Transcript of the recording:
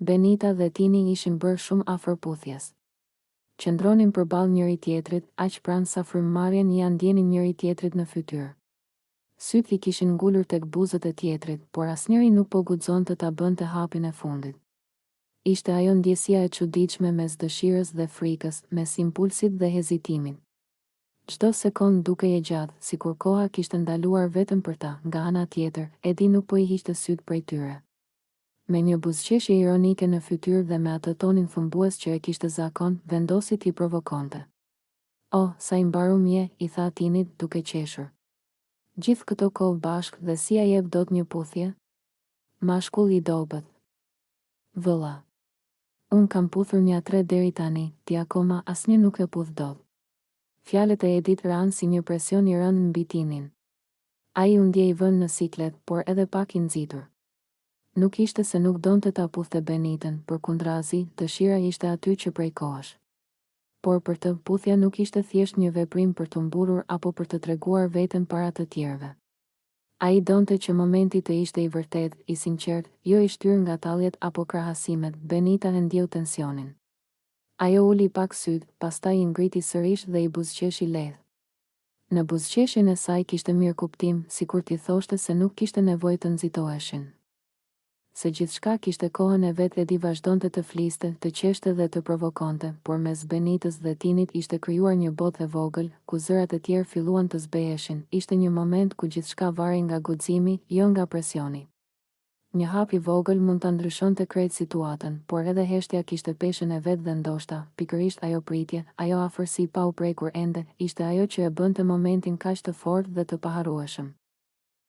Benita dhe Tini ishin bërë shumë afër puthjes. Qëndronin përballë njëri tjetrit, aq pranë sa frymëmarrjen ja ndjenin njëri tjetrit në fytyrë. Syt I kishin ngulur tek buzët e tjetrit, por asnjëri nuk po guxonte ta bënte hapin e fundit. Ishte ajo ndjesia e çuditshme mes dëshirës dhe frikës, mes impulsit dhe hezitimit. Çdo sekond dukej e gjatë, sikur koha kishte ndaluar vetëm për ta. Nga ana tjetër, Edi nuk po I hiqte syt prej tyre. Me një buzëqeshje ironike në fytyrë dhe me atë tonin thumbues që e kishte zakon, vendosi t'i provokonte. "Oh, sa I mbarum je," I tha Tinit duke qeshur. "Gjithë këto kohë bashkë dhe si ja jep dot një puthje?" Mashkull I dobët. "Vëlla. Unë kam puthur mja 3 deri tani, ti akoma asnjë nuk e puth dot." Fjalët e Edit ranë si një presion I rënd mbi Tinin. Ai u ndjej vënë në siklet, por edhe pak I nxitur. Nuk ishte se nuk donte ta puthte Benitën, përkundrazi, dëshira ishte aty që prej kohësh. Por për të, puthja nuk ishte thjesht një veprim për të mburur apo për të treguar veten para të tjerëve. Ai donte që momenti të ishte I vërtet, I sinqert, jo I shtyr nga talljet apo krahasimet. Benita e ndjeu tensionin. Ajo uli pak syt, pastaj I ngriti sërish dhe I buzëqeshi lehtë. Në buzëqeshjen e saj kishte mirë kuptim, sikur t'i thoshte se nuk kishte nevojë të nxitoheshin. Se gjithçka kishte kohën e vet. Edi vazhdonte të fliste, të qeshte dhe të provokonte, por mes Benitës dhe Tinit ishte krijuar një botë e vogël, ku zërat e tjerë filluan të zbeheshin. Ishte një moment ku gjithçka varri nga guximi, jo nga presioni. Një hap I vogël mund ta ndryshonte krejt situatën, por edhe heshtja kishte peshën e vet dhe ndoshta, pikërisht ajo pritje, ajo afërsi pa u prekur ende, ishte ajo që e bënte momentin kaq të fortë dhe të paharrueshëm.